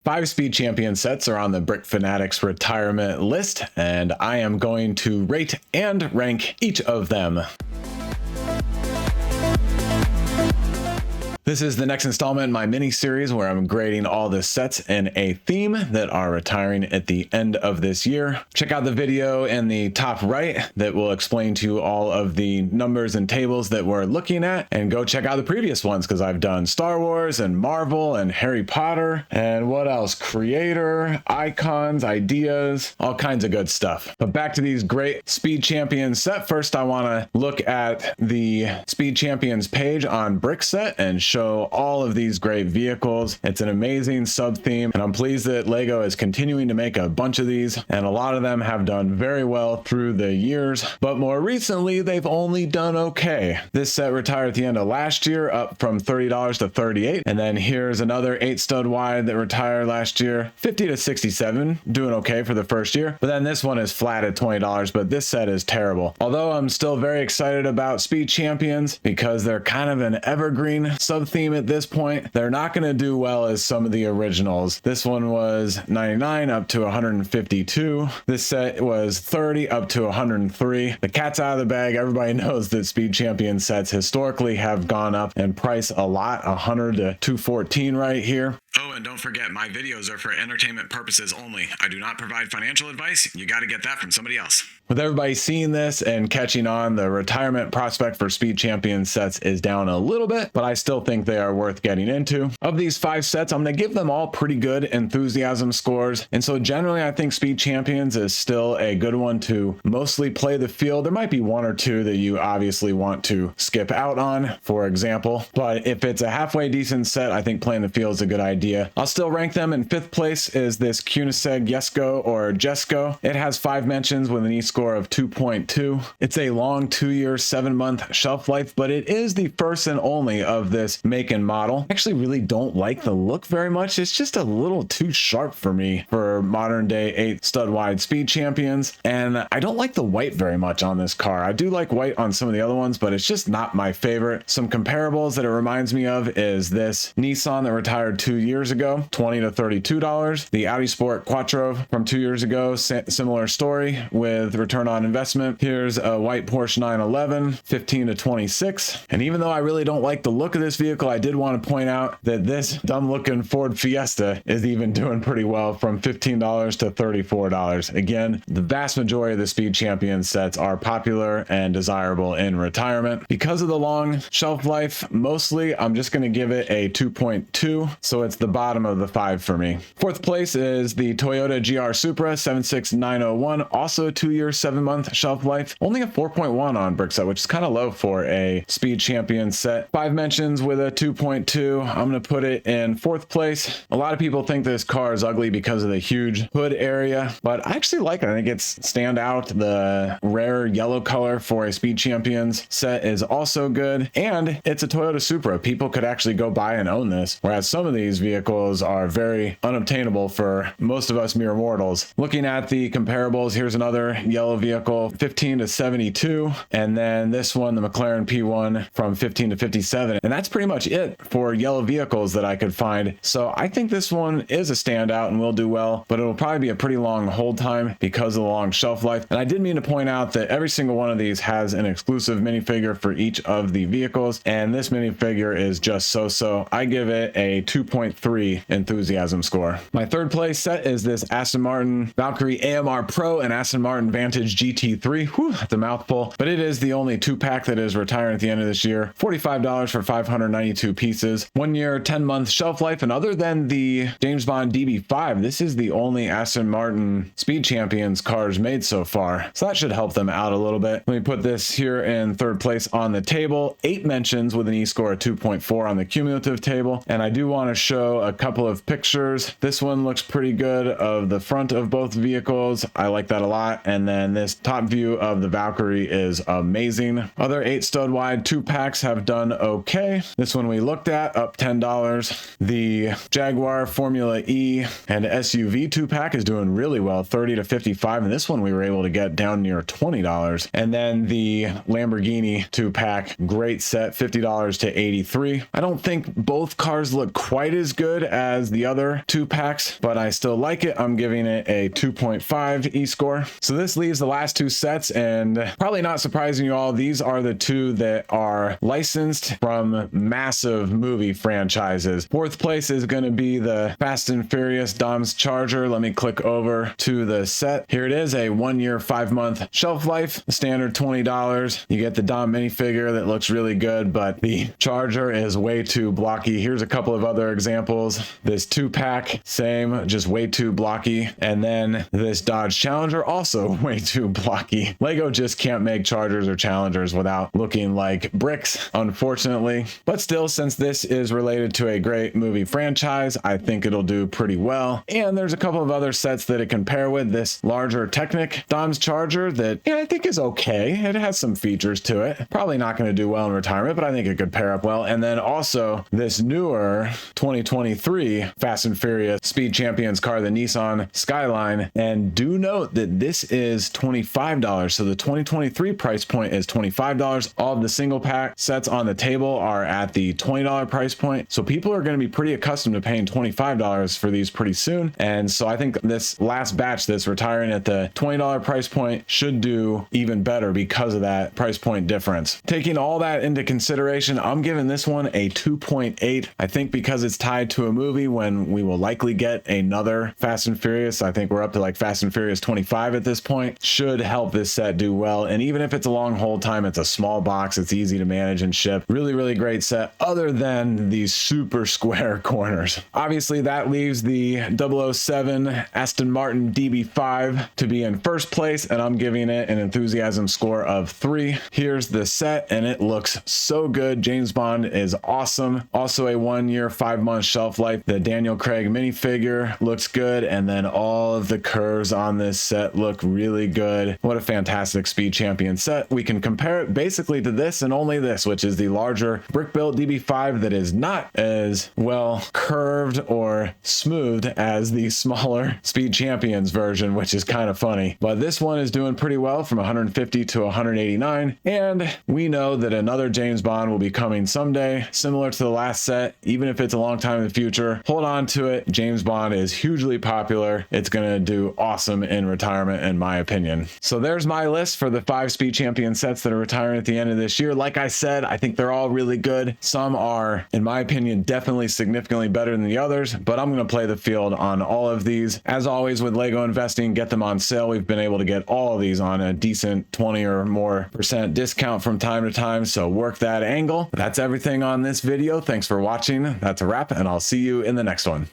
5 Speed Champion sets are on the Brick Fanatics retirement list, and I am going to rate and rank each of them. This is the next installment in my mini series where I'm grading all the sets in a theme that are retiring at the end of this year. Check out the video in the top right that will explain to you all of the numbers and tables that we're looking at, and go check out the previous ones because I've done Star Wars and Marvel and Harry Potter and what else? Creator, icons, ideas, all kinds of good stuff. But back to these great Speed Champions set. First, I want to look at the Speed Champions page on Brickset and show all of these great vehicles. It's an amazing sub theme, and I'm pleased that Lego is continuing to make a bunch of these, and a lot of them have done very well through the years, but more recently they've only done okay. This set retired at the end of last year, up from $30 to $38, and then here's another 8 stud wide that retired last year, $50 to $67, doing okay for the first year. But then this one is flat at $20, but this set is terrible. Although I'm still very excited about Speed Champions because they're kind of an evergreen sub theme at this point. They're not going to do well as some of the originals. This one was $99 up to $152. This set was $30 up to $103. The cat's out of the bag. Everybody knows that Speed Champion sets historically have gone up in price a lot, $100 to $214 right here. Oh, and don't forget, my videos are for entertainment purposes only. I do not provide financial advice. You got to get that from somebody else. With everybody seeing this and catching on, the retirement prospect for Speed Champion sets is down a little bit, but I still think they are worth getting into. Of these 5 sets, I'm going to give them all pretty good enthusiasm scores. And so generally, I think Speed Champions is still a good one to mostly play the field. There might be 1 or 2 that you obviously want to skip out on, for example. But if it's a halfway decent set, I think playing the field is a good idea. I'll still rank them. In 5th place is this Koenigsegg Jesko or Jesko. It has 5 mentions with an E-score of 2.2. It's a long 2-year, 7-month shelf life, but it is the first and only of this make and model. I actually really don't like the look very much. It's just a little too sharp for me for modern day 8 stud wide Speed Champions, and I don't like the white very much on this car. I do like white on some of the other ones, but it's just not my favorite. Some comparables that it reminds me of is this Nissan that retired 2 years ago, $20 to $32. The Audi Sport Quattro from 2 years ago, similar story with return on investment. Here's a white Porsche 911, $15 to $26. And even though I really don't like the look of this vehicle, I did want to point out that this dumb looking Ford Fiesta is even doing pretty well, from $15 to $34. Again, the vast majority of the Speed Champion sets are popular and desirable in retirement. Because of the long shelf life, mostly I'm just going to give it a 2.2, so it's the bottom of the 5 for me. 4th place is the Toyota GR Supra 76901, also a 2-year, 7-month shelf life, only a 4.1 on Brickset, which is kind of low for a Speed Champion set. 5 mentions with a 2.2. I'm going to put it in 4th place. A lot of people think this car is ugly because of the huge hood area, but I actually like it. I think it's stand out. The rare yellow color for a Speed Champions set is also good, and it's a Toyota Supra. People could actually go buy and own this, whereas some of these vehicles are very unobtainable for most of us mere mortals. Looking at the comparables, here's another yellow vehicle, 15 to 72, and then this one, the McLaren P1, from 15 to 57, and that's pretty much it for yellow vehicles that I could find. So I think this one is a standout and will do well, but it'll probably be a pretty long hold time because of the long shelf life. And I did mean to point out that every single one of these has an exclusive minifigure for each of the vehicles, and this minifigure is just so-so. I give it a 2.3 enthusiasm score. My 3rd place set is this Aston Martin Valkyrie AMR Pro and Aston Martin Vantage GT3. Whew, that's a mouthful, but it is the only 2-pack that is retiring at the end of this year. $45 for 592 pieces. 1 year, 10-month shelf life, and other than the James Bond DB5, this is the only Aston Martin Speed Champions cars made so far, so that should help them out a little bit. Let me put this here in 3rd place on the table. 8 mentions with an E-score of 2.4 on the cumulative table, and I do want to show a couple of pictures. This one looks pretty good of the front of both vehicles. I like that a lot, and then and this top view of the Valkyrie is amazing. Other 8 stud wide 2-packs have done okay. This one we looked at, up $10. The Jaguar Formula E and SUV 2-pack is doing really well, 30 to 55, and this one we were able to get down near $20. And then the Lamborghini 2-pack, great set, $50 to 83. I don't think both cars look quite as good as the other 2-packs, but I still like it. I'm giving it a 2.5 e-score. So this leaves the last 2 sets, and probably not surprising you all, these are the 2 that are licensed from massive movie franchises. 4th place is going to be the Fast and Furious Dom's Charger. Let me click over to the set. Here it is, a 1-year, 5-month shelf life, standard $20. You get the Dom minifigure that looks really good, but the Charger is way too blocky. Here's a couple of other examples. This 2-pack, same, just way too blocky. And then this Dodge Challenger, also way too blocky. Lego just can't make Chargers or Challengers without looking like bricks, unfortunately. But still, since this is related to a great movie franchise, I think it'll do pretty well. And there's a couple of other sets that it can pair with. This larger Technic Dom's Charger that I think is okay. It has some features to it. Probably not going to do well in retirement, but I think it could pair up well. And then also this newer 2023 Fast and Furious Speed Champions car, the Nissan Skyline. And do note that this is $25. So the 2023 price point is $25. All of the single pack sets on the table are at the $20 price point. So people are going to be pretty accustomed to paying $25 for these pretty soon. And so I think this last batch that's retiring at the $20 price point should do even better because of that price point difference. Taking all that into consideration, I'm giving this one a 2.8. I think because it's tied to a movie when we will likely get another Fast and Furious. I think we're up to like Fast and Furious 25 at this point. Should help this set do well. And even if it's a long hold time, it's a small box. It's easy to manage and ship. Really, really great set other than these super square corners. Obviously, that leaves the 007 Aston Martin DB5 to be in first place, and I'm giving it an enthusiasm score of 3. Here's the set, and it looks so good. James Bond is awesome. Also a 1-year, 5-month shelf life. The Daniel Craig minifigure looks good, and then all of the curves on this set look really good. What a fantastic Speed Champion set. We can compare it basically to this and only this, which is the larger brick-built DB5 that is not as well curved or smoothed as the smaller Speed Champions version, which is kind of funny. But this one is doing pretty well, from 150 to 189, and we know that another James Bond will be coming someday, similar to the last set. Even if it's a long time in the future, hold on to it. James Bond is hugely popular. It's going to do awesome in retirement, in my opinion. So there's my list for the 5 Speed Champion sets that are retiring at the end of this year. Like I said, I think they're all really good. Some are, in my opinion, definitely significantly better than the others, but I'm going to play the field on all of these. As always with Lego Investing, get them on sale. We've been able to get all of these on a decent 20 or more % discount from time to time, so work that angle. That's everything on this video. Thanks for watching. That's a wrap, and I'll see you in the next one.